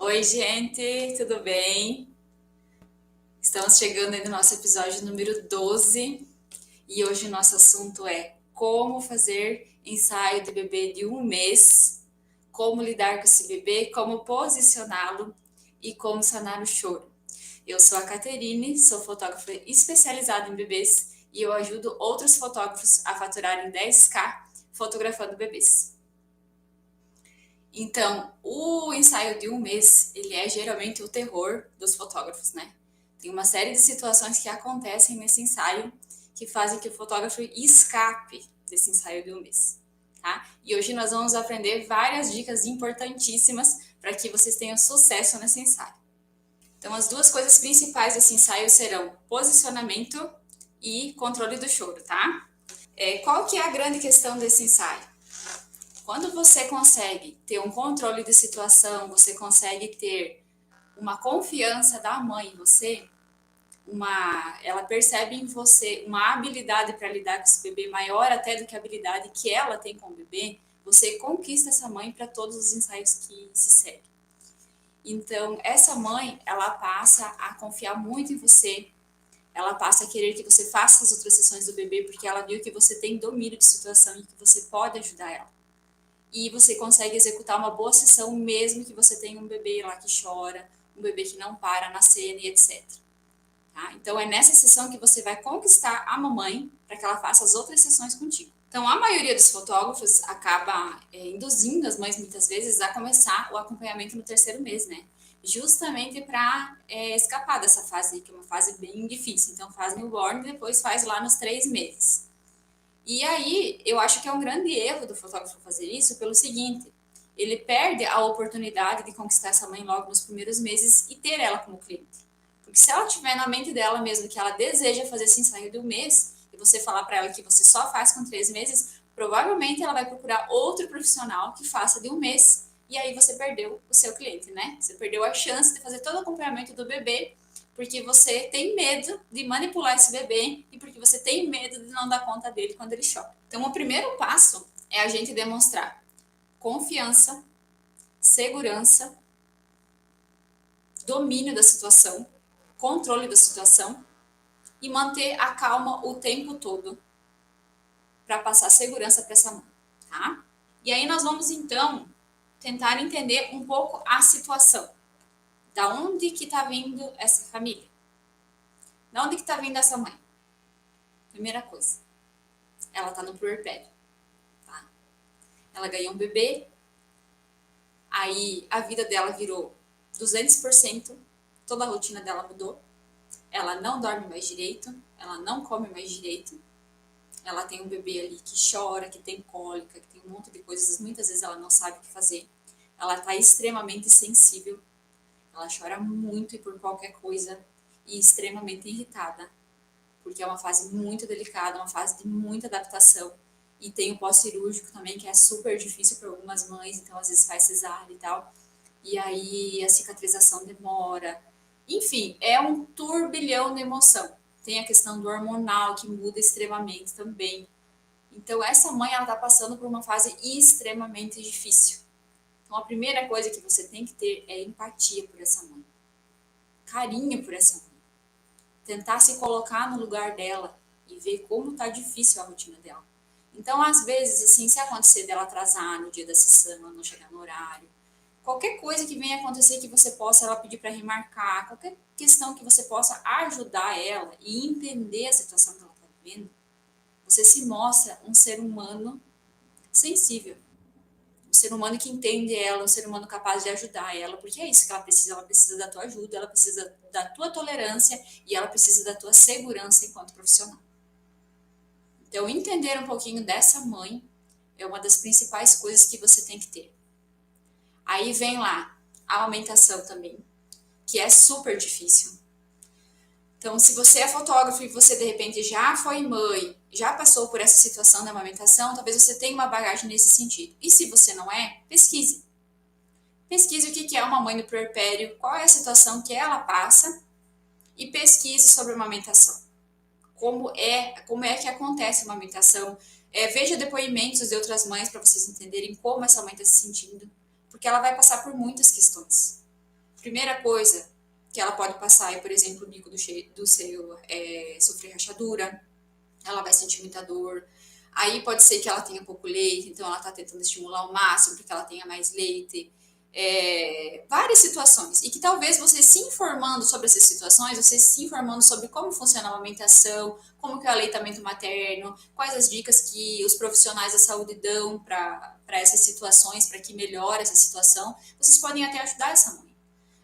Oi, gente, tudo bem? Estamos chegando aí no nosso episódio número 12 e hoje o nosso assunto é como fazer ensaio de bebê de 1 mês, como lidar com esse bebê, como posicioná-lo e como sanar o choro. Eu sou a Caterine, sou fotógrafa especializada em bebês e eu ajudo outros fotógrafos a faturarem 10K fotografando bebês. Então, o ensaio de 1 mês, ele é geralmente o terror dos fotógrafos, né? Tem uma série de situações que acontecem nesse ensaio que fazem que o fotógrafo escape desse ensaio de 1 mês, tá? E hoje nós vamos aprender várias dicas importantíssimas para que vocês tenham sucesso nesse ensaio. Então, as duas coisas principais desse ensaio serão posicionamento e controle do choro, tá? Qual que é a grande questão desse ensaio? Quando você consegue ter um controle de situação, você consegue ter uma confiança da mãe em você, ela percebe em você uma habilidade para lidar com esse bebê maior até do que a habilidade que ela tem com o bebê, você conquista essa mãe para todos os ensaios que se seguem. Então, essa mãe, ela passa a confiar muito em você, ela passa a querer que você faça as outras sessões do bebê, porque ela viu que você tem domínio de situação e que você pode ajudar ela. E você consegue executar uma boa sessão mesmo que você tenha um bebê lá que chora, um bebê que não para na cena e etc. Tá? Então é nessa sessão que você vai conquistar a mamãe para que ela faça as outras sessões contigo. Então a maioria dos fotógrafos acaba induzindo as mães muitas vezes a começar o acompanhamento no terceiro mês, né? Justamente para escapar dessa fase, que é uma fase bem difícil. Então faz newborn e depois faz lá nos 3 meses. E aí, eu acho que é um grande erro do fotógrafo fazer isso pelo seguinte: ele perde a oportunidade de conquistar essa mãe logo nos primeiros meses e ter ela como cliente. Porque se ela tiver na mente dela mesmo que ela deseja fazer esse ensaio de 1 mês, e você falar para ela que você só faz com 3 meses, provavelmente ela vai procurar outro profissional que faça de 1 mês, e aí você perdeu o seu cliente, né? Você perdeu a chance de fazer todo o acompanhamento do bebê porque você tem medo de manipular esse bebê e porque você tem medo de não dar conta dele quando ele chora. Então, o primeiro passo é a gente demonstrar confiança, segurança, domínio da situação, controle da situação e manter a calma o tempo todo para passar segurança para essa mãe, tá? E aí nós vamos então tentar entender um pouco a situação. Da onde que está vindo essa família? Da onde que está vindo essa mãe? Primeira coisa, ela está no puerpério, tá? Ela ganhou um bebê, aí a vida dela virou 200%, toda a rotina dela mudou, ela não dorme mais direito, ela não come mais direito, ela tem um bebê ali que chora, que tem cólica, que tem um monte de coisas, muitas vezes ela não sabe o que fazer, ela está extremamente sensível, ela chora muito e por qualquer coisa e extremamente irritada, porque é uma fase muito delicada, uma fase de muita adaptação. E tem o pós-cirúrgico também, que é super difícil para algumas mães, então às vezes faz cesárea e tal. E aí a cicatrização demora. Enfim, é um turbilhão de emoção. Tem a questão do hormonal, que muda extremamente também. Então essa mãe, ela tá passando por uma fase extremamente difícil. Então a primeira coisa que você tem que ter é empatia por essa mãe. Carinho por essa mãe. Tentar se colocar no lugar dela e ver como tá difícil a rotina dela. Então, às vezes, assim, se acontecer dela atrasar no dia da sessão, não chegar no horário, qualquer coisa que venha acontecer que você possa ela pedir para remarcar, qualquer questão que você possa ajudar ela e entender a situação que ela está vivendo, você se mostra um ser humano sensível, um ser humano que entende ela, um ser humano capaz de ajudar ela, porque é isso que ela precisa da tua ajuda, ela precisa da tua tolerância e ela precisa da tua segurança enquanto profissional. Então, entender um pouquinho dessa mãe é uma das principais coisas que você tem que ter. Aí vem lá a amamentação também, que é super difícil. Então, se você é fotógrafo e você de repente já foi mãe, já passou por essa situação da amamentação, talvez você tenha uma bagagem nesse sentido. E se você não é, pesquise. Pesquise o que é uma mãe no puerpério, qual é a situação que ela passa e pesquise sobre a amamentação. Como é que acontece a amamentação. Veja depoimentos de outras mães para vocês entenderem como essa mãe está se sentindo, porque ela vai passar por muitas questões. primeira coisa que ela pode passar é, por exemplo, o bico do seio sofrer rachadura, ela vai sentir muita dor. Aí pode ser que ela tenha pouco leite, então ela está tentando estimular ao máximo para que ela tenha mais leite. Várias situações. E que talvez você se informando sobre essas situações, você se informando sobre como funciona a amamentação, como que é o aleitamento materno, quais as dicas que os profissionais da saúde dão para essas situações, para que melhore essa situação, vocês podem até ajudar essa mãe.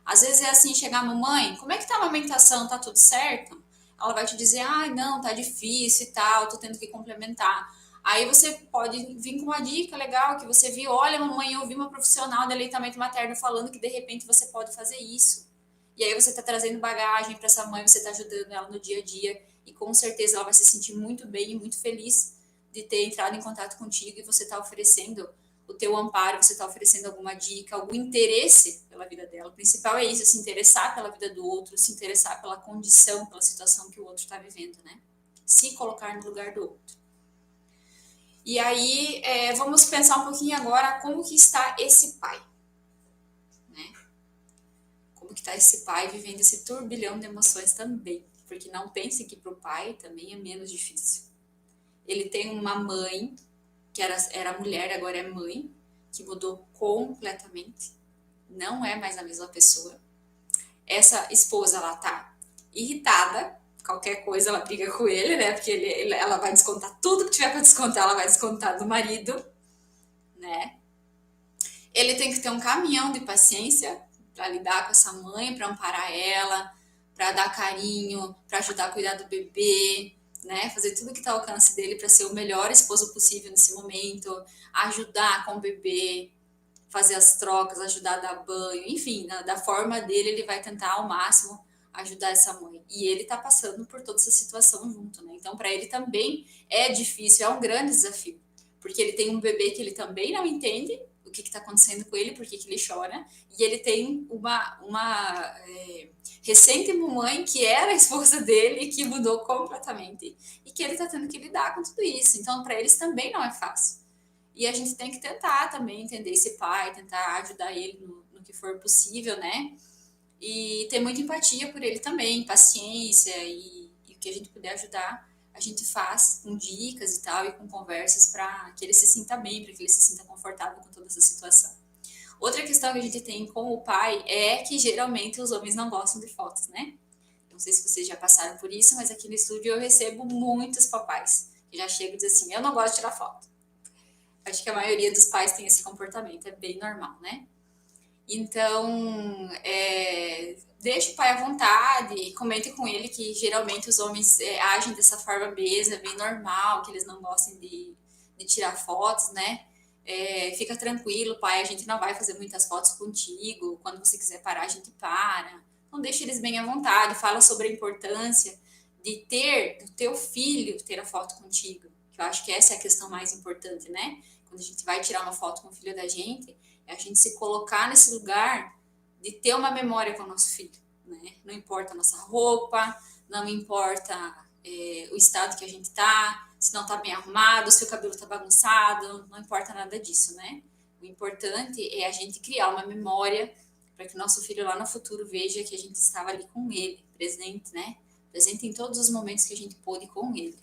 Às vezes é assim, chegar, mamãe, como é que tá a amamentação? Tá tudo certo? Ela vai te dizer, ah, não, tá difícil e tal, tô tendo que complementar. Aí você pode vir com uma dica legal que você viu, olha, mamãe, eu ouvi uma profissional de aleitamento materno falando que de repente você pode fazer isso. E aí você está trazendo bagagem para essa mãe, você está ajudando ela no dia a dia e com certeza ela vai se sentir muito bem e muito feliz de ter entrado em contato contigo e você está oferecendo o teu amparo, você está oferecendo alguma dica, algum interesse pela vida dela. O principal é isso, se interessar pela vida do outro, se interessar pela condição, pela situação que o outro está vivendo, né? Se colocar no lugar do outro. E aí, vamos pensar um pouquinho agora como que está esse pai, né? Como que está esse pai vivendo esse turbilhão de emoções também, porque não pense que para o pai também é menos difícil. Ele tem uma mãe, que era mulher, agora é mãe, que mudou completamente, não é mais a mesma pessoa. Essa esposa, ela tá irritada, qualquer coisa ela briga com ele, né? Porque ela vai descontar tudo que tiver para descontar, ela vai descontar do marido, né? Ele tem que ter um caminhão de paciência para lidar com essa mãe, para amparar ela, para dar carinho, para ajudar a cuidar do bebê, né? Fazer tudo que está ao alcance dele para ser o melhor esposo possível nesse momento, ajudar com o bebê, fazer as trocas, ajudar a dar banho, enfim, da forma dele, ele vai tentar ao máximo ajudar essa mãe. E ele tá passando por toda essa situação junto, né? Então, para ele também é difícil, é um grande desafio, porque ele tem um bebê que ele também não entende o que está acontecendo com ele, por que ele chora, e ele tem uma recente mamãe que era a esposa dele, que mudou completamente, e que ele está tendo que lidar com tudo isso. Então, para eles também não é fácil. E a gente tem que tentar também entender esse pai, tentar ajudar ele no que for possível, né? E ter muita empatia por ele também, paciência e o que a gente puder ajudar, a gente faz com dicas e tal, e com conversas para que ele se sinta bem, para que ele se sinta confortável com toda essa situação. Outra questão que a gente tem com o pai é que geralmente os homens não gostam de fotos, né? Não sei se vocês já passaram por isso, mas aqui no estúdio eu recebo muitos papais que já chegam e dizem assim: eu não gosto de tirar foto. Acho que a maioria dos pais tem esse comportamento, é bem normal, né? Então, deixe o pai à vontade, comente com ele que geralmente os homens agem dessa forma mesmo, é bem normal que eles não gostem de tirar fotos, né? Fica tranquilo, pai, a gente não vai fazer muitas fotos contigo, quando você quiser parar, a gente para. Então, deixe eles bem à vontade, fala sobre a importância de ter, do teu filho ter a foto contigo, que eu acho que essa é a questão mais importante, né? Quando a gente vai tirar uma foto com o filho da gente, é a gente se colocar nesse lugar de ter uma memória com o nosso filho, né? Não importa a nossa roupa, não importa o estado que a gente tá, se não tá bem arrumado, se o cabelo tá bagunçado, não importa nada disso, né? O importante é a gente criar uma memória para que o nosso filho lá no futuro veja que a gente estava ali com ele, presente, né? Presente em todos os momentos que a gente pôde com ele.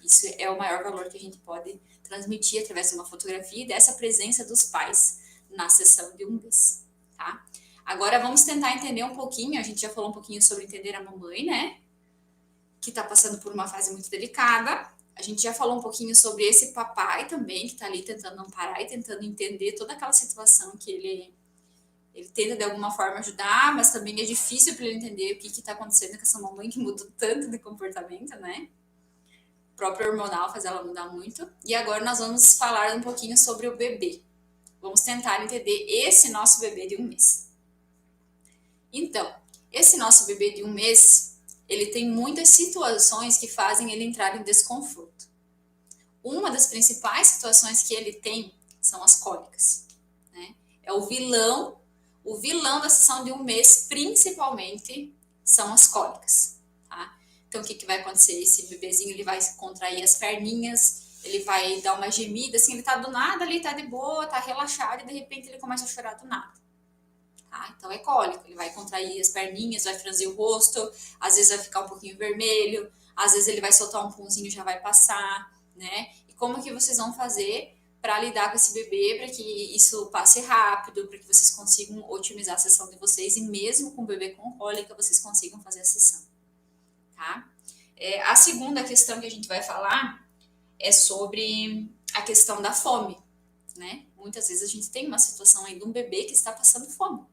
Isso é o maior valor que a gente pode transmitir através de uma fotografia e dessa presença dos pais na sessão de um mês, tá? Agora vamos tentar entender um pouquinho, a gente já falou um pouquinho sobre entender a mamãe, né? Que tá passando por uma fase muito delicada. A gente já falou um pouquinho sobre esse papai também, que tá ali tentando não parar e tentando entender toda aquela situação que ele tenta de alguma forma ajudar, mas também é difícil para ele entender o que está acontecendo com essa mamãe que mudou tanto de comportamento, né? O próprio hormonal faz ela mudar muito. E agora nós vamos falar um pouquinho sobre o bebê. Vamos tentar entender esse nosso bebê de um mês. Então, esse nosso bebê de um mês, ele tem muitas situações que fazem ele entrar em desconforto. Uma das principais situações que ele tem são as cólicas, né? É o vilão da sessão de um mês, principalmente, são as cólicas, tá? Então, o que vai acontecer? Esse bebezinho, ele vai contrair as perninhas, ele vai dar uma gemida, assim, ele tá do nada, ele tá de boa, tá relaxado, e de repente ele começa a chorar do nada, tá? Então é cólico, ele vai contrair as perninhas, vai franzir o rosto, às vezes vai ficar um pouquinho vermelho, às vezes ele vai soltar um punzinho e já vai passar, né? E como que vocês vão fazer para lidar com esse bebê, para que isso passe rápido, para que vocês consigam otimizar a sessão de vocês e mesmo com o bebê com cólica, vocês consigam fazer a sessão, tá? A segunda questão que a gente vai falar é sobre a questão da fome, né? Muitas vezes a gente tem uma situação aí de um bebê que está passando fome,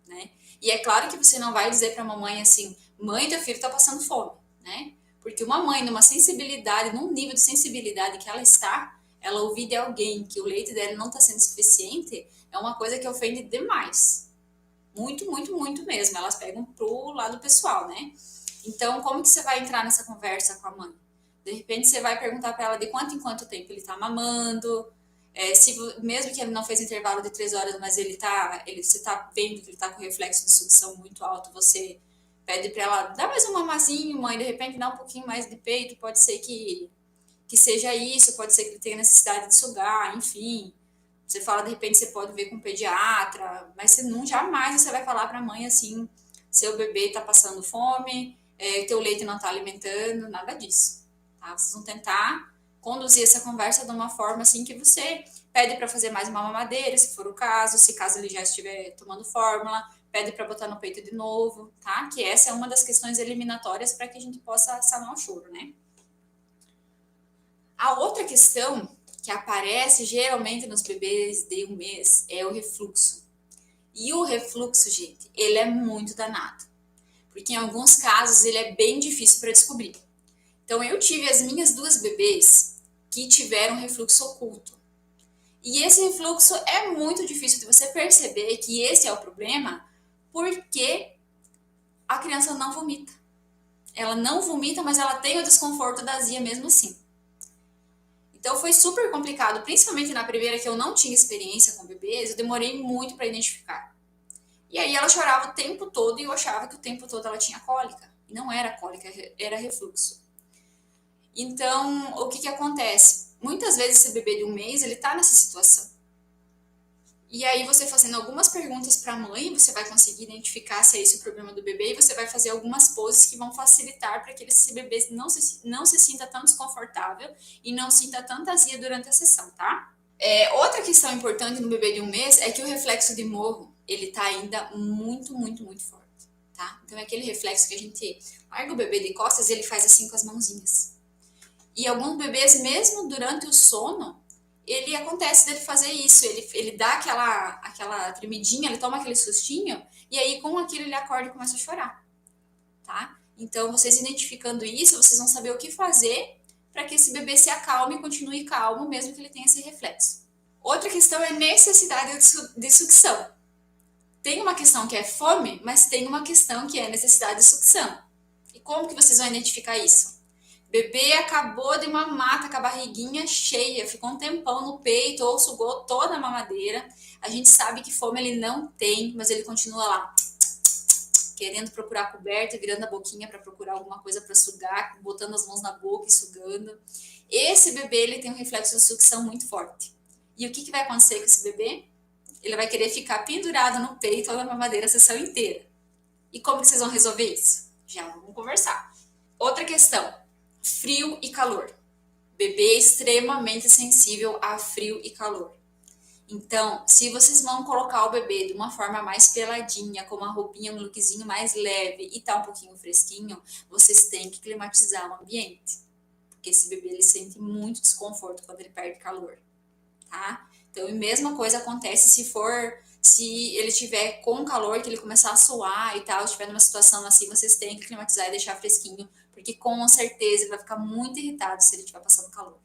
né? E é claro que você não vai dizer para a mamãe assim, mãe, teu filho está passando fome, né? Porque uma mãe numa sensibilidade, num nível de sensibilidade que ela está, ela ouvir de alguém que o leite dela não está sendo suficiente, é uma coisa que ofende demais. Muito, muito, muito mesmo. Elas pegam pro lado pessoal, né? Então, como que você vai entrar nessa conversa com a mãe? De repente, você vai perguntar para ela de quanto em quanto tempo ele está mamando, se mesmo que ele não fez intervalo de 3 horas, mas você tá vendo que ele tá com reflexo de sucção muito alto, você pede para ela, dá mais um mamazinho, mãe, de repente dá um pouquinho mais de peito, pode ser que seja isso, pode ser que ele tenha necessidade de sugar, enfim. Você fala, de repente, você pode ver com um pediatra, mas você não jamais você vai falar para a mãe assim, seu bebê está passando fome, teu leite não está alimentando, nada disso. Tá? Vocês vão tentar conduzir essa conversa de uma forma assim que você pede para fazer mais uma mamadeira, se for o caso, se caso ele já estiver tomando fórmula, pede para botar no peito de novo, tá? Que essa é uma das questões eliminatórias para que a gente possa sanar o choro, né? A outra questão que aparece geralmente nos bebês de 1 mês é o refluxo. E o refluxo, gente, ele é muito danado, porque em alguns casos ele é bem difícil para descobrir. Então eu tive as minhas 2 bebês que tiveram refluxo oculto. E esse refluxo é muito difícil de você perceber que esse é o problema, porque a criança não vomita. Ela não vomita, mas ela tem o desconforto da azia mesmo assim. Então foi super complicado, principalmente na primeira que eu não tinha experiência com bebês, eu demorei muito para identificar. E aí ela chorava o tempo todo e eu achava que o tempo todo ela tinha cólica. E não era cólica, era refluxo. Então, o que acontece? Muitas vezes esse bebê de 1 mês, ele tá nessa situação. E aí você fazendo algumas perguntas para a mãe, você vai conseguir identificar se é esse o problema do bebê e você vai fazer algumas poses que vão facilitar para que esse bebê não se sinta tão desconfortável e não sinta tanta azia durante a sessão, tá? Outra questão importante no bebê de 1 mês é que o reflexo de morro, ele tá ainda muito, muito, muito forte, tá? Então é aquele reflexo que a gente larga o bebê de costas e ele faz assim com as mãozinhas. E alguns bebês, mesmo durante o sono, ele acontece dele fazer isso, ele dá aquela tremidinha, ele toma aquele sustinho, e aí com aquilo ele acorda e começa a chorar, tá? Então, vocês identificando isso, vocês vão saber o que fazer para que esse bebê se acalme e continue calmo, mesmo que ele tenha esse reflexo. Outra questão é necessidade de sucção. Tem uma questão que é fome, mas tem uma questão que é necessidade de sucção. E como que vocês vão identificar isso? Bebê acabou de mamar, tá com a barriguinha cheia, ficou um tempão no peito ou sugou toda a mamadeira. A gente sabe que fome ele não tem, mas ele continua lá, querendo procurar coberta, virando a boquinha para procurar alguma coisa para sugar, botando as mãos na boca e sugando. Esse bebê ele tem um reflexo de sucção muito forte. E o que vai acontecer com esse bebê? Ele vai querer ficar pendurado no peito ou na mamadeira a sessão inteira. E como que vocês vão resolver isso? Já vamos conversar. Outra questão, frio e calor. Bebê é extremamente sensível a frio e calor. Então, se vocês vão colocar o bebê de uma forma mais peladinha, com uma roupinha, um lookzinho mais leve e tá um pouquinho fresquinho, vocês têm que climatizar o ambiente. Porque esse bebê ele sente muito desconforto quando ele perde calor, tá? Então, a mesma coisa acontece se ele tiver com calor, que ele começar a suar e tal, estiver numa situação assim, vocês têm que climatizar e deixar fresquinho, porque com certeza ele vai ficar muito irritado se ele estiver passando calor,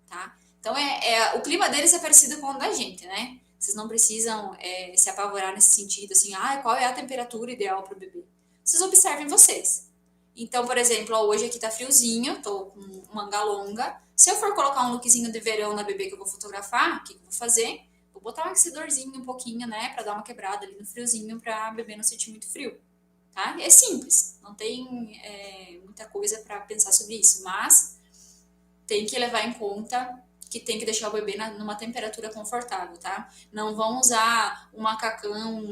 tá? Então, o clima deles é parecido com o da gente, né? Vocês não precisam se apavorar nesse sentido, assim, qual é a temperatura ideal para o bebê? Vocês observem vocês. Então, por exemplo, hoje aqui tá friozinho, tô com manga longa. Se eu for colocar um lookzinho de verão na bebê que eu vou fotografar, o que eu vou fazer? Vou botar um aquecedorzinho um pouquinho, né, pra dar uma quebrada ali no friozinho, pra bebê não sentir muito frio, tá? É simples, não tem muita coisa pra pensar sobre isso, mas tem que levar em conta que tem que deixar o bebê numa temperatura confortável, tá? Não vão usar um macacão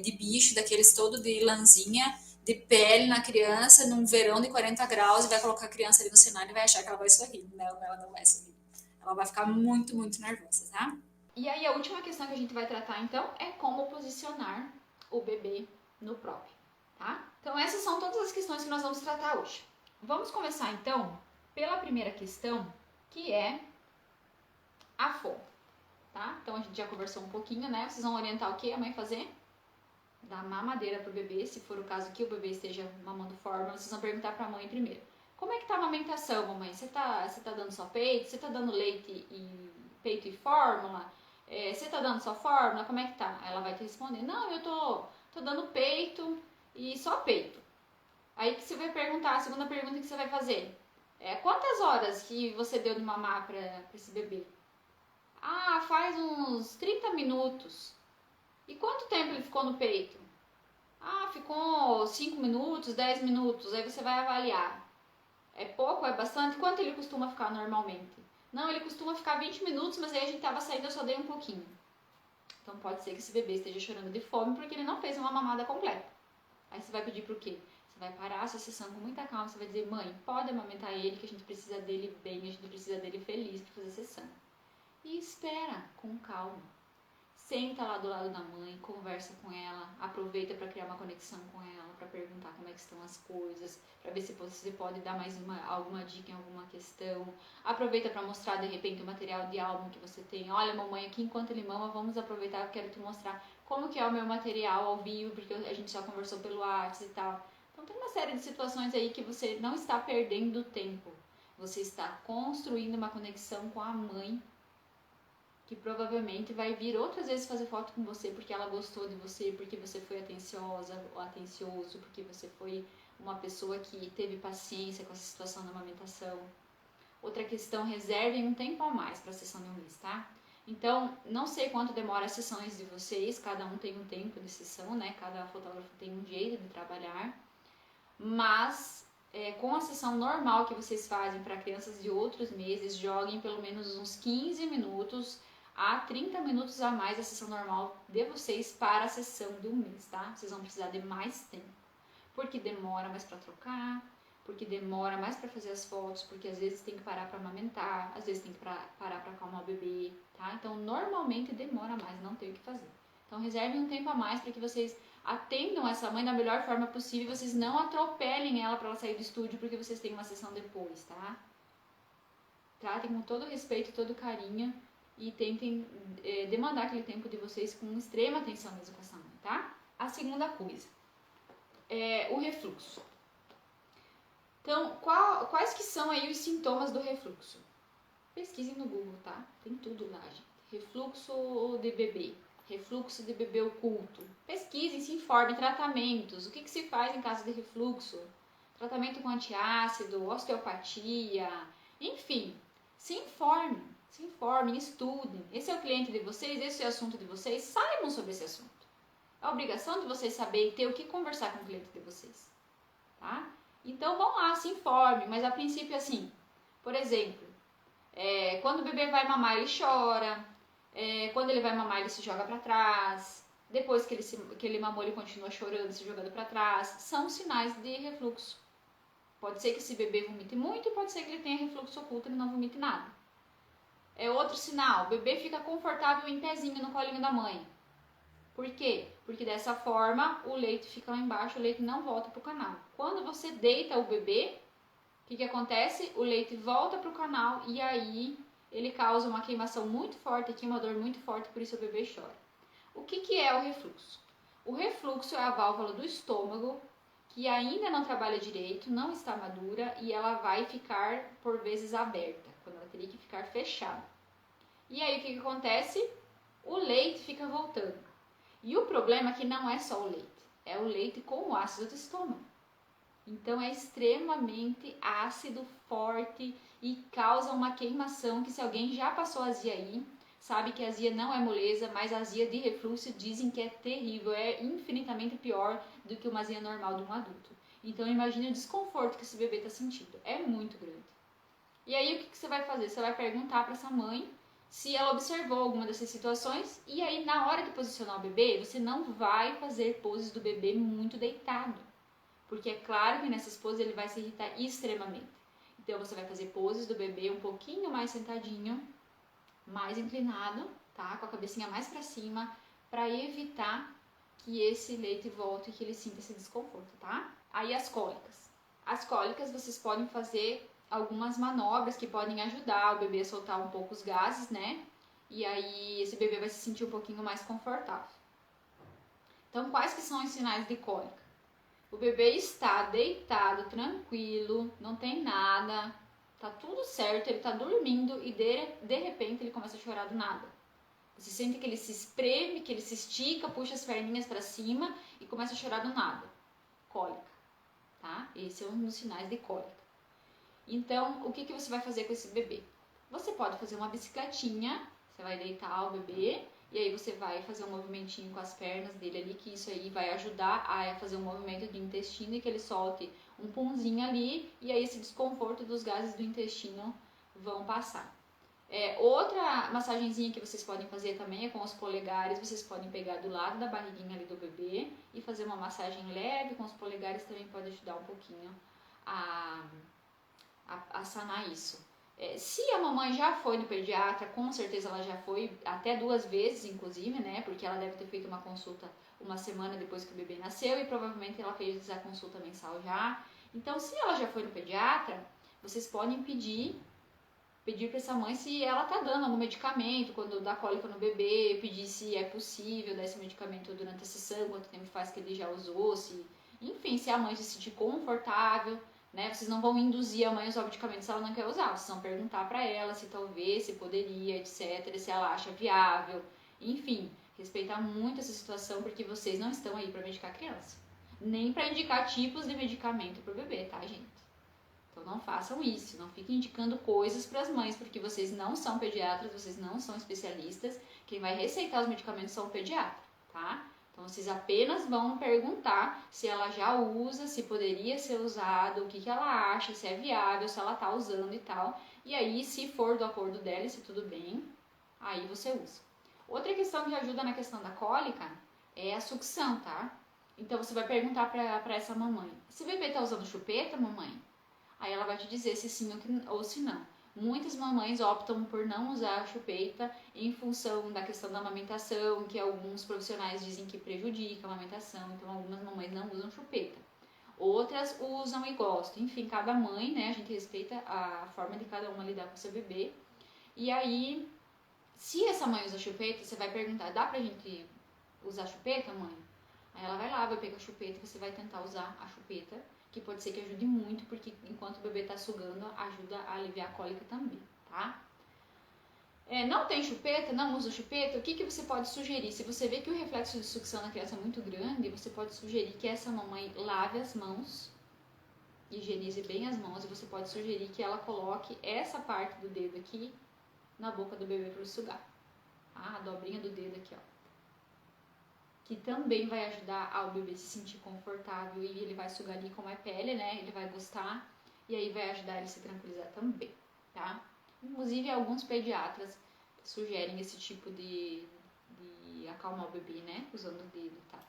de bicho, daqueles todo de lãzinha, de pele na criança, num verão de 40 graus, e vai colocar a criança ali no cenário e vai achar que ela vai sorrir. Não, ela não vai sorrir. Ela vai ficar muito, muito nervosa, tá? E aí a última questão que a gente vai tratar, então, é como posicionar o bebê no próprio, tá? Então essas são todas as questões que nós vamos tratar hoje. Vamos começar, então, pela primeira questão, que é a fome, tá? Então a gente já conversou um pouquinho, né? Vocês vão orientar o que a mãe fazer? Dar mamadeira pro bebê, se for o caso que o bebê esteja mamando fórmula, vocês vão perguntar pra mãe primeiro. Como é que tá a amamentação, mamãe? Você tá dando só peito? Você tá dando leite e peito e fórmula? Você tá dando só fórmula? Como é que tá? Ela vai te responder, não, eu tô dando peito e só peito. Aí que você vai perguntar, a segunda pergunta que você vai fazer quantas horas que você deu de mamar pra esse bebê? Ah, faz uns 30 minutos. E quanto tempo ele ficou no peito? Ah, ficou 5 minutos, 10 minutos. Aí você vai avaliar. É pouco, é bastante? Quanto ele costuma ficar normalmente? Não, ele costuma ficar 20 minutos, mas aí a gente tava saindo, eu só dei um pouquinho. Então pode ser que esse bebê esteja chorando de fome porque ele não fez uma mamada completa. Aí você vai pedir pro quê? Você vai parar a sua sessão com muita calma, você vai dizer, mãe, pode amamentar ele, que a gente precisa dele bem, a gente precisa dele feliz para fazer a sessão. E espera com calma. Senta lá do lado da mãe, conversa com ela, aproveita para criar uma conexão com ela, para perguntar como é que estão as coisas, para ver se você pode dar mais alguma dica em alguma questão. Aproveita para mostrar de repente o material de álbum que você tem. Olha, mamãe, aqui enquanto ele mama, vamos aproveitar, eu quero te mostrar como que é o meu material ao vivo, porque a gente só conversou pelo WhatsApp e tal. Então tem uma série de situações aí que você não está perdendo tempo. Você está construindo uma conexão com a mãe, que provavelmente vai vir outras vezes fazer foto com você porque ela gostou de você, porque você foi atenciosa ou atencioso, porque você foi uma pessoa que teve paciência com essa situação da amamentação. Outra questão, reservem um tempo a mais para a sessão de um mês, tá? Então, não sei quanto demora as sessões de vocês, cada um tem um tempo de sessão, né? Cada fotógrafo tem um jeito de trabalhar, mas com a sessão normal que vocês fazem para crianças de outros meses, joguem pelo menos uns 15 minutos a 30 minutos a mais da sessão normal de vocês para a sessão do mês, tá? Vocês vão precisar de mais tempo, porque demora mais para trocar, porque demora mais para fazer as fotos, porque às vezes tem que parar para amamentar, às vezes tem que parar para acalmar o bebê, tá? Então normalmente demora mais, não tem o que fazer. Então reservem um tempo a mais para que vocês atendam essa mãe da melhor forma possível, vocês não atropelem ela para ela sair do estúdio porque vocês têm uma sessão depois, tá? Tratem com todo respeito, todo carinho e tentem demandar aquele tempo de vocês com extrema atenção mesmo com essa mãe, tá? A segunda coisa é o refluxo. Então, quais que são aí os sintomas do refluxo? Pesquisem no Google, tá? Tem tudo lá, gente. Refluxo de bebê, refluxo de bebê oculto. Pesquisem, se informem, tratamentos. O que se faz em caso de refluxo? Tratamento com antiácido, osteopatia, enfim. Se informem, estudem. Esse é o cliente de vocês, esse é o assunto de vocês, saibam sobre esse assunto. É a obrigação de vocês saberem e ter o que conversar com o cliente de vocês, tá? Então vão lá, se informem, mas a princípio assim, por exemplo, quando o bebê vai mamar ele chora, quando ele vai mamar ele se joga para trás, depois que ele mamou ele continua chorando, se jogando para trás, são sinais de refluxo. Pode ser que esse bebê vomite muito e pode ser que ele tenha refluxo oculto e ele não vomite nada. É outro sinal, o bebê fica confortável em pezinho no colinho da mãe. Por quê? Porque dessa forma o leite fica lá embaixo, o leite não volta para o canal. Quando você deita o bebê, o que acontece? O leite volta para o canal e aí ele causa uma queimação muito forte, aqui uma dor muito forte, por isso o bebê chora. O que é o refluxo? O refluxo é a válvula do estômago que ainda não trabalha direito, não está madura e ela vai ficar por vezes aberta, quando ela teria que ficar fechada. E aí o que acontece? O leite fica voltando. E o problema é que não é só o leite, é o leite com o ácido do estômago. Então é extremamente ácido, forte e causa uma queimação que se alguém já passou azia aí, sabe que a azia não é moleza, mas a azia de refluxo dizem que é terrível, é infinitamente pior do que uma azia normal de um adulto. Então imagine o desconforto que esse bebê está sentindo, é muito grande. E aí o que você vai fazer? Você vai perguntar para essa mãe se ela observou alguma dessas situações, e aí na hora de posicionar o bebê, você não vai fazer poses do bebê muito deitado, porque é claro que nessas poses ele vai se irritar extremamente. Então você vai fazer poses do bebê um pouquinho mais sentadinho, mais inclinado, tá? Com a cabecinha mais para cima, para evitar que esse leite volte e que ele sinta esse desconforto, tá? Aí as cólicas. As cólicas vocês podem fazer algumas manobras que podem ajudar o bebê a soltar um pouco os gases, né? E aí esse bebê vai se sentir um pouquinho mais confortável. Então, quais que são os sinais de cólica? O bebê está deitado, tranquilo, não tem nada, tá tudo certo, ele tá dormindo e de repente ele começa a chorar do nada. Você sente que ele se espreme, que ele se estica, puxa as perninhas para cima e começa a chorar do nada. Cólica, tá? Esse é um dos sinais de cólica. Então, o que você vai fazer com esse bebê? Você pode fazer uma bicicletinha, você vai deitar o bebê e aí você vai fazer um movimentinho com as pernas dele ali, que isso aí vai ajudar a fazer um movimento de intestino e que ele solte um punzinho ali e aí esse desconforto dos gases do intestino vão passar. Outra massagenzinha que vocês podem fazer também é com os polegares. Vocês podem pegar do lado da barriguinha ali do bebê e fazer uma massagem leve com os polegares, também pode ajudar um pouquinho a sanar isso. Se a mamãe já foi no pediatra, com certeza ela já foi até 2 vezes, inclusive, né? Porque ela deve ter feito uma consulta uma semana depois que o bebê nasceu e provavelmente ela fez a consulta mensal já. Então, se ela já foi no pediatra, vocês podem pedir para essa mãe se ela tá dando algum medicamento quando dá cólica no bebê, pedir se é possível dar esse medicamento durante a sessão, quanto tempo faz que ele já usou, enfim, se a mãe se sentir confortável, né? Vocês não vão induzir a mãe a usar o medicamento se ela não quer usar, vocês vão perguntar para ela se talvez, se poderia, etc, se ela acha viável, enfim, respeitar muito essa situação porque vocês não estão aí para medicar a criança, nem para indicar tipos de medicamento pro bebê, tá, gente? Então não façam isso, não fiquem indicando coisas para as mães, porque vocês não são pediatras, vocês não são especialistas. Quem vai receitar os medicamentos são o pediatra, tá? Então vocês apenas vão perguntar se ela já usa, se poderia ser usado, o que ela acha, se é viável, se ela tá usando e tal. E aí, se for do acordo dela e se tudo bem, aí você usa. Outra questão que ajuda na questão da cólica é a sucção, tá? Então você vai perguntar para essa mamãe: esse bebê tá usando chupeta, mamãe? Aí ela vai te dizer se sim ou se não. Muitas mamães optam por não usar a chupeta em função da questão da amamentação, que alguns profissionais dizem que prejudica a amamentação, então algumas mamães não usam chupeta. Outras usam e gostam. Enfim, cada mãe, né, a gente respeita a forma de cada uma lidar com seu bebê. E aí, se essa mãe usa chupeta, você vai perguntar: dá pra gente usar chupeta, mãe? Aí ela vai lá, vai pegar a chupeta, você vai tentar usar a chupeta, que pode ser que ajude muito, porque enquanto o bebê tá sugando, ajuda a aliviar a cólica também, tá? Não tem chupeta, não usa chupeta, o que você pode sugerir? Se você vê que o reflexo de sucção na criança é muito grande, você pode sugerir que essa mamãe lave as mãos, higienize bem as mãos, e você pode sugerir que ela coloque essa parte do dedo aqui na boca do bebê para ele sugar. Tá? A dobrinha do dedo aqui, ó. Que também vai ajudar ao bebê se sentir confortável e ele vai sugar ali como é pele, né? Ele vai gostar e aí vai ajudar ele a se tranquilizar também, tá? Inclusive, alguns pediatras sugerem esse tipo de acalmar o bebê, né? Usando o dedo, tá?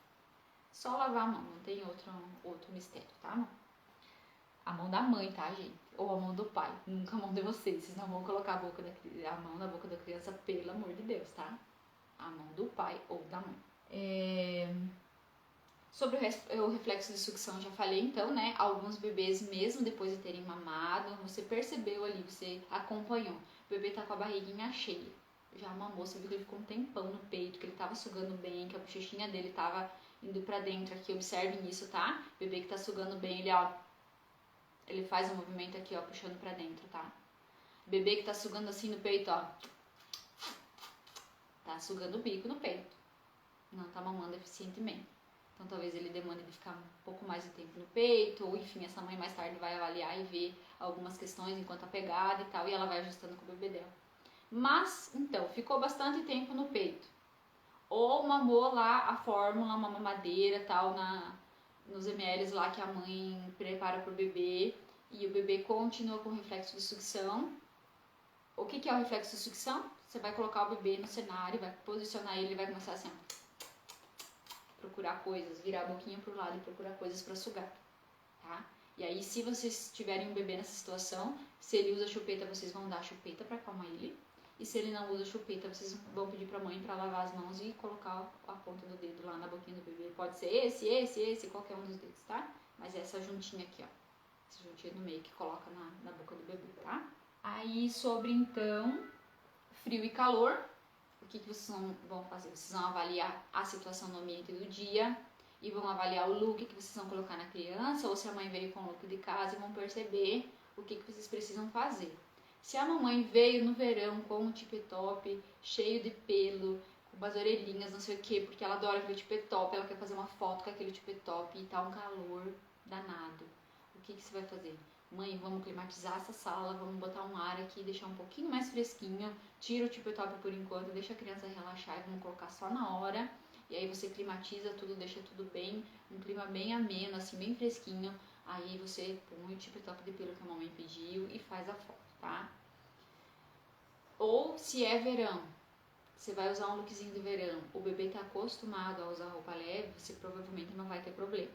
Só lavar a mão, não tem outro mistério, tá? A mão da mãe, tá, gente? Ou a mão do pai, nunca a mão de vocês. Vocês não vão colocar a mão na boca da criança, pelo amor de Deus, tá? A mão do pai ou da mãe. Sobre o reflexo de sucção, já falei então, né? Alguns bebês, mesmo depois de terem mamado, você percebeu ali, você acompanhou. O bebê tá com a barriguinha cheia. Já mamou, você viu que ele ficou um tempão no peito, que ele tava sugando bem, que a bochechinha dele tava indo pra dentro aqui. Observem isso, tá? O bebê que tá sugando bem, ele faz um movimento aqui, ó, puxando pra dentro, tá? O bebê que tá sugando assim no peito, ó, tá sugando o bico no peito. Não tá mamando eficientemente. Então talvez ele demande de ficar um pouco mais de tempo no peito, ou enfim, essa mãe mais tarde vai avaliar e ver algumas questões enquanto a pegada e tal, e ela vai ajustando com o bebê dela. Mas, então, ficou bastante tempo no peito. Ou mamou lá a fórmula, uma mamadeira tal, nos ml lá que a mãe prepara pro bebê, e o bebê continua com reflexo de sucção. O que é o reflexo de sucção? Você vai colocar o bebê no cenário, vai posicionar ele vai começar assim, procurar coisas, virar a boquinha pro lado e procurar coisas para sugar, tá? E aí, se vocês tiverem um bebê nessa situação, se ele usa chupeta, vocês vão dar chupeta para acalmar ele. E se ele não usa chupeta, vocês vão pedir pra mãe para lavar as mãos e colocar a ponta do dedo lá na boquinha do bebê. Pode ser esse, qualquer um dos dedos, tá? Mas é essa juntinha aqui, ó. Essa juntinha no meio que coloca na boca do bebê, tá? Aí, sobre, então, frio e calor, o que vocês vão fazer? Vocês vão avaliar a situação no ambiente do dia e vão avaliar o look que vocês vão colocar na criança, ou se a mãe veio com o look de casa, e vão perceber o que vocês precisam fazer. Se a mamãe veio no verão com um tipetop cheio de pelo, com umas orelhinhas, não sei o que, porque ela adora aquele tipetop, ela quer fazer uma foto com aquele tipetop e tá um calor danado, o que você vai fazer? Mãe, vamos climatizar essa sala, vamos botar um ar aqui, deixar um pouquinho mais fresquinho, tira o tipetop por enquanto, deixa a criança relaxar e vamos colocar só na hora. E aí você climatiza tudo, deixa tudo bem, um clima bem ameno, assim, bem fresquinho. Aí você põe o tipetop de pelo que a mamãe pediu e faz a foto, tá? Ou se é verão, você vai usar um lookzinho de verão, o bebê tá acostumado a usar roupa leve, você provavelmente não vai ter problema,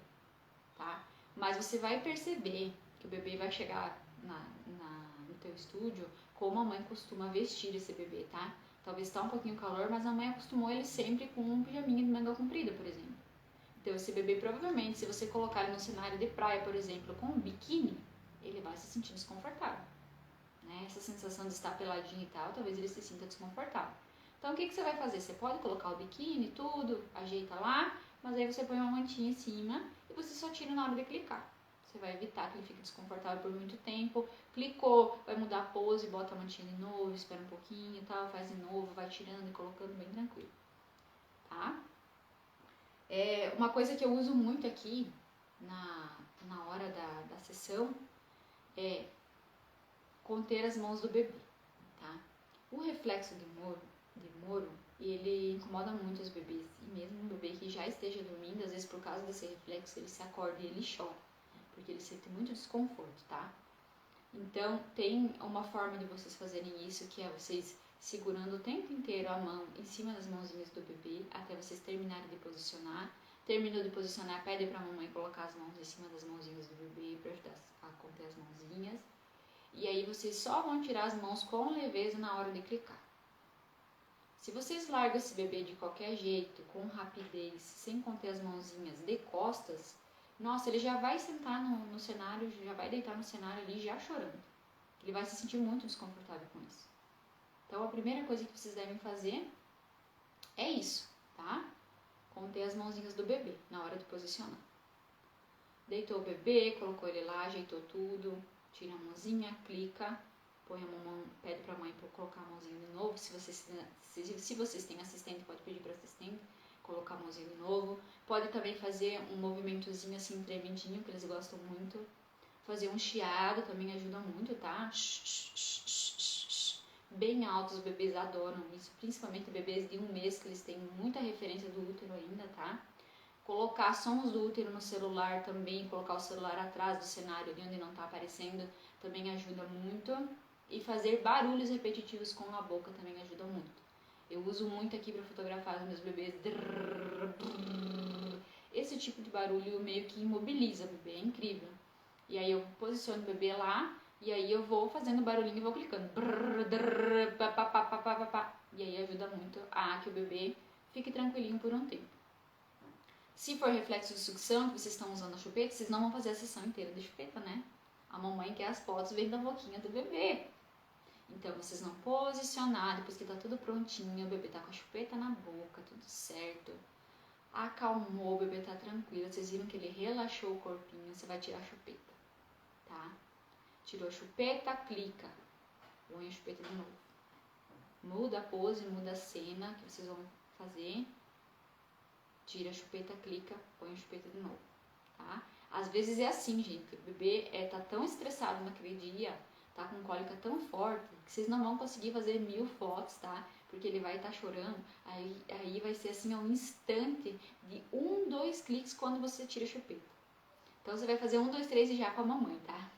tá? Mas você vai perceber que o bebê vai chegar no teu estúdio como a mãe costuma vestir esse bebê, tá? Talvez tá um pouquinho calor, mas a mãe acostumou ele sempre com um pijaminha de manga comprida, por exemplo. Então esse bebê provavelmente, se você colocar ele no cenário de praia, por exemplo, com um biquíni, ele vai se sentir desconfortável. Né? Essa sensação de estar peladinho e tal, talvez ele se sinta desconfortável. Então o que você vai fazer? Você pode colocar o biquíni, tudo, ajeita lá, mas aí você põe uma mantinha em cima e você só tira na hora de clicar. Você vai evitar que ele fique desconfortável por muito tempo. Clicou, vai mudar a pose, bota a mantinha de novo, espera um pouquinho e tal, faz de novo, vai tirando e colocando bem tranquilo. Tá? Uma coisa que eu uso muito aqui na hora da sessão é conter as mãos do bebê. Tá? O reflexo de Moro, ele incomoda muito os bebês. E mesmo um bebê que já esteja dormindo, às vezes por causa desse reflexo, ele se acorda e ele chora. Porque ele sente muito desconforto, tá? Então, tem uma forma de vocês fazerem isso, que é vocês segurando o tempo inteiro a mão em cima das mãozinhas do bebê, até vocês terminarem de posicionar. Terminou de posicionar, pede pra mamãe colocar as mãos em cima das mãozinhas do bebê, pra ajudar a conter as mãozinhas. E aí vocês só vão tirar as mãos com leveza na hora de clicar. Se vocês largam esse bebê de qualquer jeito, com rapidez, sem conter as mãozinhas de costas, nossa, ele já vai sentar no cenário, já vai deitar no cenário ali já chorando. Ele vai se sentir muito desconfortável com isso. Então a primeira coisa que vocês devem fazer é isso, tá? Conter as mãozinhas do bebê na hora de posicionar. Deitou o bebê, colocou ele lá, ajeitou tudo, tira a mãozinha, clica, põe a mão, pede pra mãe colocar a mãozinha de novo. Se vocês têm assistente, pode pedir para assistente colocar a mãozinha de novo. Pode também fazer um movimentozinho assim, tremendinho, que eles gostam muito. Fazer um chiado também ajuda muito, tá? Bem alto, os bebês adoram isso, principalmente bebês de 1 mês, que eles têm muita referência do útero ainda, tá? Colocar sons do útero no celular também, colocar o celular atrás do cenário, de onde não tá aparecendo, também ajuda muito. E fazer barulhos repetitivos com a boca também ajuda muito. Eu uso muito aqui para fotografar os meus bebês. Esse tipo de barulho meio que imobiliza o bebê, é incrível. E aí eu posiciono o bebê lá, e aí eu vou fazendo barulhinho e vou clicando. E aí ajuda muito a que o bebê fique tranquilinho por um tempo. Se for reflexo de sucção, que vocês estão usando a chupeta, vocês não vão fazer a sessão inteira de chupeta, né? A mamãe quer as fotos vem da boquinha do bebê. Então, vocês vão posicionar, depois que tá tudo prontinho, o bebê tá com a chupeta na boca, tudo certo. Acalmou, o bebê tá tranquilo, vocês viram que ele relaxou o corpinho, você vai tirar a chupeta, tá? Tirou a chupeta, clica, põe a chupeta de novo. Muda a pose, muda a cena que vocês vão fazer. Tira a chupeta, clica, põe a chupeta de novo, tá? Às vezes é assim, gente, o bebê tá tão estressado naquele dia, tá com cólica tão forte, que vocês não vão conseguir fazer 1000 fotos, tá? Porque ele vai estar chorando, aí vai ser assim, um instante de 1, 2 cliques quando você tira a chupeta. Então você vai fazer 1, 2, 3 e já com a mamãe, tá?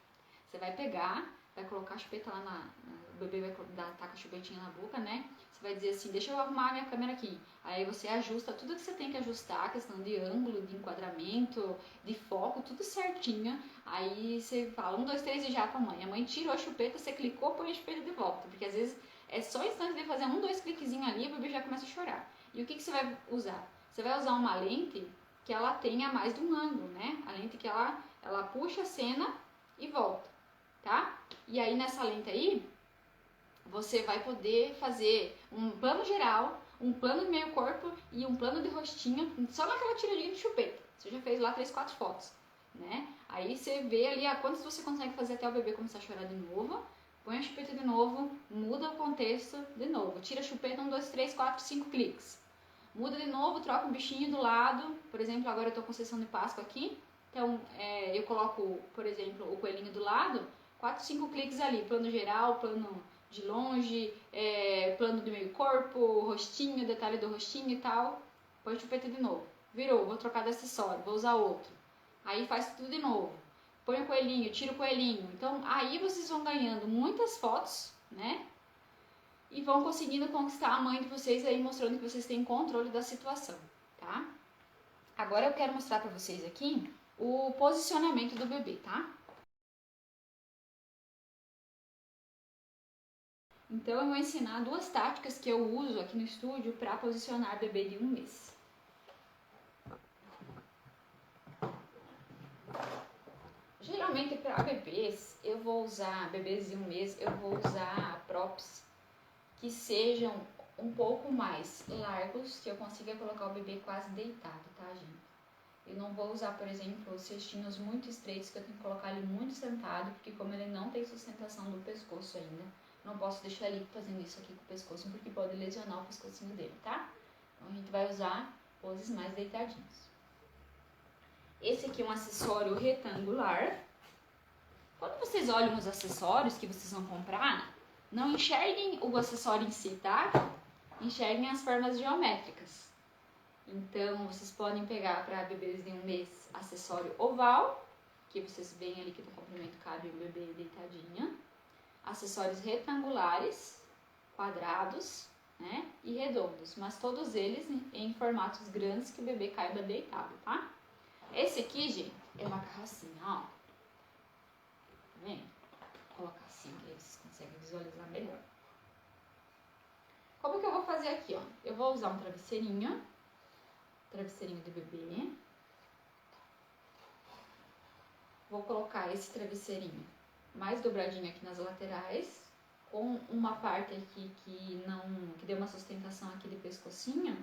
Você vai pegar, vai colocar a chupeta lá o bebê vai tá com a chupetinha na boca, né? Você vai dizer assim, deixa eu arrumar a minha câmera aqui. Aí você ajusta tudo que você tem que ajustar, questão de ângulo, de enquadramento, de foco, tudo certinho. Aí você fala, 1, 2, 3 e já pra mãe. A mãe tirou a chupeta, você clicou, põe a chupeta de volta. Porque às vezes é só instante de fazer 1, 2 cliquezinhos ali e o bebê já começa a chorar. E o que você vai usar? Você vai usar uma lente que ela tenha mais de um ângulo, né? A lente que ela puxa a cena e volta, tá? E aí nessa lente aí, você vai poder fazer um plano geral, um plano de meio corpo e um plano de rostinho, só naquela tiradinha de chupeta. Você já fez lá 3, 4 fotos, né? Aí você vê ali quantos você consegue fazer até o bebê começar a chorar de novo. Põe a chupeta de novo, muda o contexto de novo. Tira a chupeta, 1, 2, 3, 4, 5 cliques. Muda de novo, troca o bichinho do lado. Por exemplo, agora eu tô com sessão de Páscoa aqui. Então, eu coloco, por exemplo, o coelhinho do lado. 4, 5 cliques ali. Plano geral, plano de longe, plano de meio corpo, rostinho, detalhe do rostinho e tal. Põe a chupeta de novo. Virou, vou trocar de acessório, vou usar outro. Aí faz tudo de novo. Põe o coelhinho, tira o coelhinho. Então, aí vocês vão ganhando muitas fotos, né? E vão conseguindo conquistar a mãe de vocês aí, mostrando que vocês têm controle da situação, tá? Agora eu quero mostrar pra vocês aqui o posicionamento do bebê, tá? Então eu vou ensinar 2 táticas que eu uso aqui no estúdio para posicionar bebê de 1 mês. Geralmente para bebês, eu vou usar, bebês de 1 mês, eu vou usar props que sejam um pouco mais largos, que eu consiga colocar o bebê quase deitado, tá, gente? Eu não vou usar, por exemplo, cestinhos muito estreitos, que eu tenho que colocar ele muito sentado, porque como ele não tem sustentação do pescoço ainda, não posso deixar ele fazendo isso aqui com o pescoço, porque pode lesionar o pescocinho dele, tá? Então a gente vai usar poses mais deitadinhos. Esse aqui é um acessório retangular. Quando vocês olham os acessórios que vocês vão comprar, não enxerguem o acessório em si, tá? Enxerguem as formas geométricas. Então, vocês podem pegar para bebês de 1 mês acessório oval, que vocês veem ali que no comprimento cabe o bebê deitadinho. Acessórios retangulares, quadrados, né? E redondos, mas todos eles em formatos grandes que o bebê caiba deitado, tá? Esse aqui, gente, é uma carrocinha, ó. Tá vendo? Vou colocar assim, que aí vocês conseguem visualizar melhor. Como que eu vou fazer aqui, ó? Eu vou usar um travesseirinho de bebê. Vou colocar esse travesseirinho mais dobradinho aqui nas laterais, com uma parte aqui que dê uma sustentação aqui de pescocinho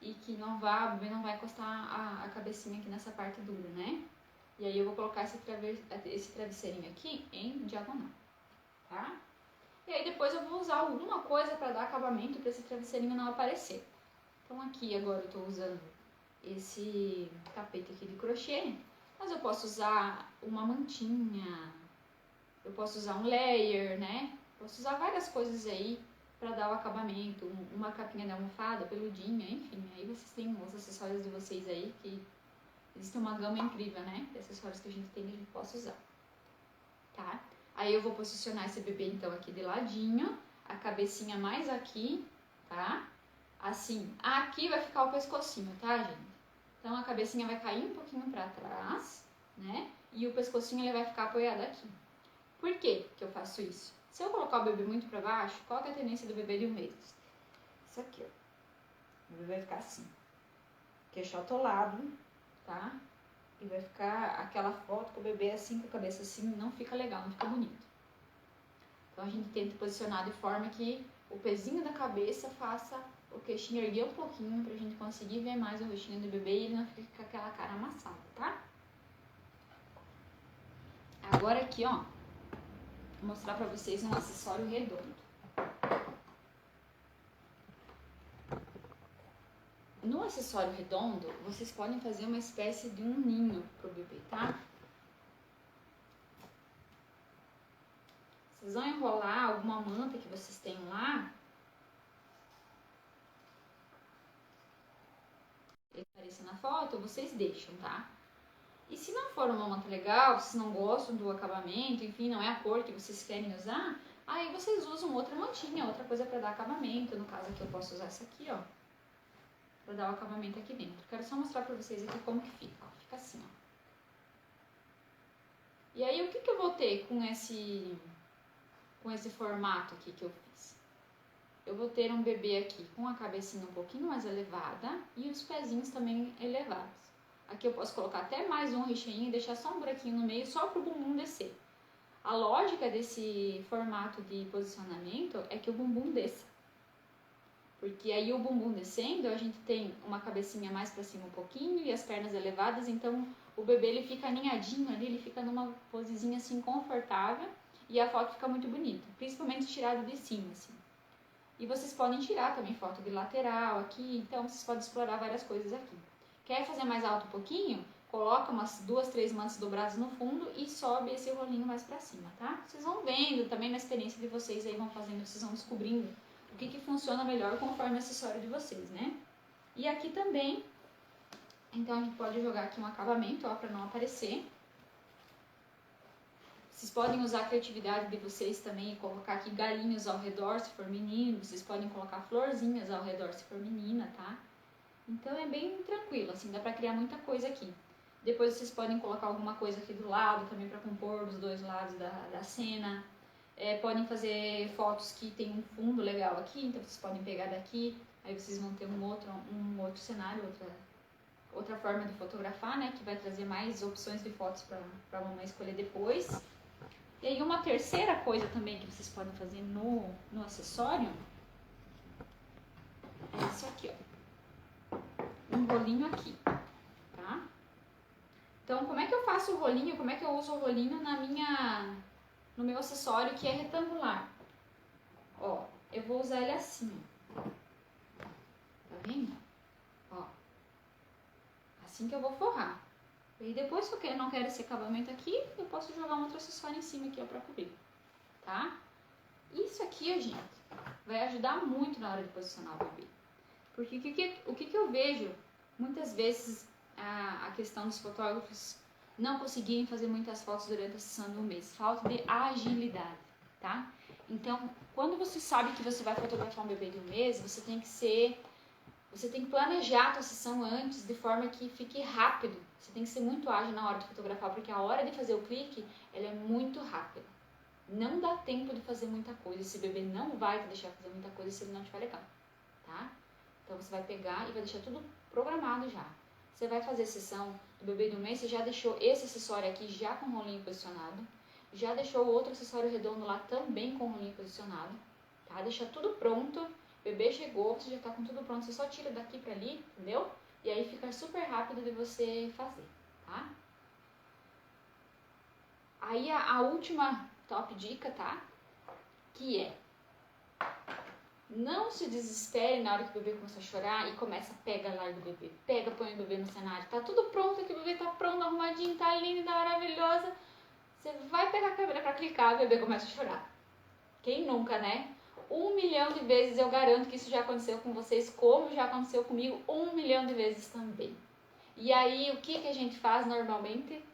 e que o bebê não vai encostar a cabecinha aqui nessa parte dura, né? E aí eu vou colocar esse travesseirinho aqui em diagonal, tá? E aí depois eu vou usar alguma coisa para dar acabamento para esse travesseirinho não aparecer. Então aqui agora eu tô usando esse tapete aqui de crochê, mas eu posso usar uma mantinha, eu posso usar um layer, né? Posso usar várias coisas aí para dar o acabamento, uma capinha de almofada, peludinha, enfim. Aí vocês têm os acessórios de vocês aí, que existe uma gama incrível, né? De acessórios que a gente tem que a gente possa usar, tá? Aí eu vou posicionar esse bebê então aqui de ladinho, a cabecinha mais aqui, tá? Assim, aqui vai ficar o pescocinho, tá, gente? Então a cabecinha vai cair um pouquinho para trás, né? E o pescocinho ele vai ficar apoiado aqui. Por que que eu faço isso? Se eu colocar o bebê muito para baixo, qual que é a tendência do bebê de 1 mês? Isso aqui, ó. O bebê vai ficar assim. Queixo atolado, tá? E vai ficar aquela foto com o bebê assim, com a cabeça assim, não fica legal, não fica bonito. Então a gente tenta posicionar de forma que o pezinho da cabeça faça o queixinho erguer um pouquinho pra gente conseguir ver mais o rostinho do bebê e ele não fica com aquela cara amassada, tá? Agora aqui, ó, vou mostrar pra vocês um acessório redondo. No acessório redondo, vocês podem fazer uma espécie de um ninho pro bebê, tá? Vocês vão enrolar alguma manta que vocês têm lá. Ele apareça na foto, vocês deixam, tá? E se não for uma manta legal, vocês não gostam do acabamento, enfim, não é a cor que vocês querem usar, aí vocês usam outra mantinha, outra coisa para dar acabamento. No caso aqui eu posso usar essa aqui, ó, para dar o acabamento aqui dentro. Quero só mostrar para vocês aqui como que fica, ó. Fica assim, ó. E aí o que que eu vou ter com esse formato aqui que eu fiz? Eu vou ter um bebê aqui com a cabecinha um pouquinho mais elevada e os pezinhos também elevados. Aqui eu posso colocar até mais um recheinho e deixar só um buraquinho no meio, só para o bumbum descer. A lógica desse formato de posicionamento é que o bumbum desça. Porque aí o bumbum descendo, a gente tem uma cabecinha mais para cima um pouquinho e as pernas elevadas, então o bebê ele fica aninhadinho ali, ele fica numa posezinha assim confortável e a foto fica muito bonita, principalmente tirada de cima assim. E vocês podem tirar também foto de lateral aqui, então vocês podem explorar várias coisas aqui. Quer fazer mais alto um pouquinho? Coloca umas 2, 3 mantas dobradas no fundo e sobe esse rolinho mais pra cima, tá? Vocês vão vendo também na experiência de vocês aí, vão fazendo, vocês vão descobrindo o que funciona melhor conforme o acessório de vocês, né? E aqui também, então a gente pode jogar aqui um acabamento, ó, pra não aparecer. Vocês podem usar a criatividade de vocês também e colocar aqui galinhos ao redor, se for menino. Vocês podem colocar florzinhas ao redor, se for menina, tá? Então é bem tranquilo, assim, dá pra criar muita coisa aqui. Depois vocês podem colocar alguma coisa aqui do lado também pra compor dos dois lados da cena. Podem fazer fotos que tem um fundo legal aqui, então vocês podem pegar daqui. Aí vocês vão ter um outro cenário, outra forma de fotografar, né? Que vai trazer mais opções de fotos pra mamãe escolher depois. E aí uma terceira coisa também que vocês podem fazer no acessório é isso aqui, ó. Um rolinho aqui, tá? Então, como é que eu faço o rolinho, como é que eu uso o rolinho no meu acessório que é retangular? Ó, eu vou usar ele assim, ó. Tá vendo? Ó. Assim que eu vou forrar. E depois, se eu não quero esse acabamento aqui, eu posso jogar um outro acessório em cima aqui, ó, pra cobrir, tá? Isso aqui, gente, vai ajudar muito na hora de posicionar o bebê. Porque o que eu vejo, muitas vezes, a questão dos fotógrafos não conseguirem fazer muitas fotos durante a sessão do mês. Falta de agilidade, tá? Então, quando você sabe que você vai fotografar um bebê de um mês, você tem que planejar a tua sessão antes de forma que fique rápido. Você tem que ser muito ágil na hora de fotografar, porque a hora de fazer o clique, ela é muito rápida. Não dá tempo de fazer muita coisa. Esse bebê não vai te deixar fazer muita coisa se ele não estiver legal, tá? Então você vai pegar e vai deixar tudo programado já. Você vai fazer a sessão do bebê do mês, você já deixou esse acessório aqui já com o rolinho posicionado, já deixou o outro acessório redondo lá também com o rolinho posicionado, tá? Deixa tudo pronto, o bebê chegou, você já tá com tudo pronto, você só tira daqui pra ali, entendeu? E aí fica super rápido de você fazer, tá? Aí a última top dica, tá? Que é: não se desespere na hora que o bebê começa a chorar e começa a pegar lá do bebê. Pega, põe o bebê no cenário. Tá tudo pronto aqui, o bebê tá pronto, arrumadinho, tá lindo, tá maravilhosa. Você vai pegar a câmera pra clicar, o bebê começa a chorar. Quem nunca, né? 1 milhão de vezes eu garanto que isso já aconteceu com vocês, como já aconteceu comigo 1 milhão de vezes também. E aí, o que a gente faz normalmente?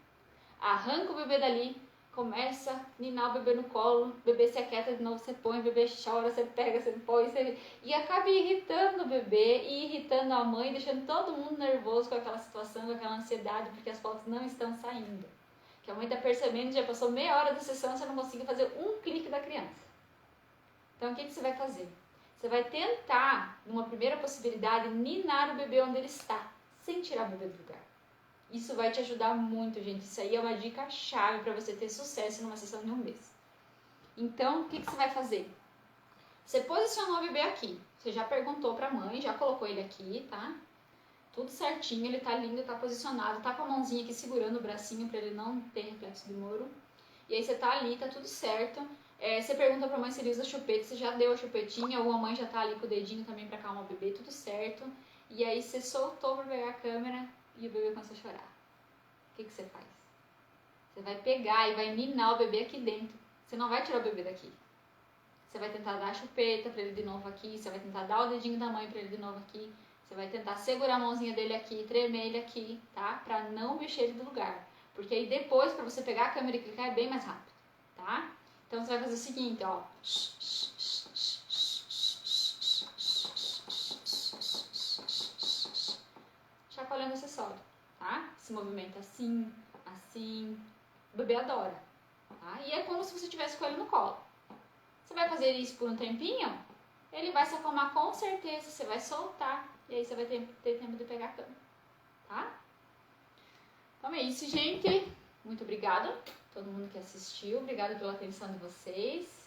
Arranca o bebê dali, começa a ninar o bebê no colo, o bebê se aquieta de novo, você põe, o bebê chora, você pega, você põe, e acaba irritando o bebê e irritando a mãe, deixando todo mundo nervoso com aquela situação, com aquela ansiedade, porque as fotos não estão saindo. Que a mãe está percebendo, já passou meia hora da sessão, você não conseguiu fazer um clique da criança. Então, o que você vai fazer? Você vai tentar, numa primeira possibilidade, ninar o bebê onde ele está, sem tirar o bebê do lugar. Isso vai te ajudar muito, gente. Isso aí é uma dica chave para você ter sucesso numa sessão de um mês. Então, o que você vai fazer? Você posicionou o bebê aqui. Você já perguntou para a mãe, já colocou ele aqui, tá? Tudo certinho, ele tá lindo, tá posicionado, tá com a mãozinha aqui segurando o bracinho para ele não ter reflexo de Moro. E aí você tá ali, tá tudo certo. Você pergunta pra mãe se ele usa chupeta, você já deu a chupetinha, ou a mãe já tá ali com o dedinho também pra acalmar o bebê, tudo certo. E aí você soltou pra pegar a câmera e o bebê começou a chorar. O que você faz? Você vai pegar e vai ninar o bebê aqui dentro. Você não vai tirar o bebê daqui. Você vai tentar dar a chupeta pra ele de novo aqui, você vai tentar dar o dedinho da mãe pra ele de novo aqui. Você vai tentar segurar a mãozinha dele aqui, tremer ele aqui, tá? Pra não mexer ele do lugar. Porque aí depois, pra você pegar a câmera e clicar, é bem mais rápido, tá? Então você vai fazer o seguinte, ó. Chacoalhando você solta, tá? Se movimenta assim, assim. O bebê adora, tá? E é como se você tivesse com ele no colo. Você vai fazer isso por um tempinho, ele vai se acalmar com certeza, você vai soltar e aí você vai ter tempo de pegar a cama, tá? Então é isso, gente. Muito obrigada a todo mundo que assistiu. Obrigada pela atenção de vocês.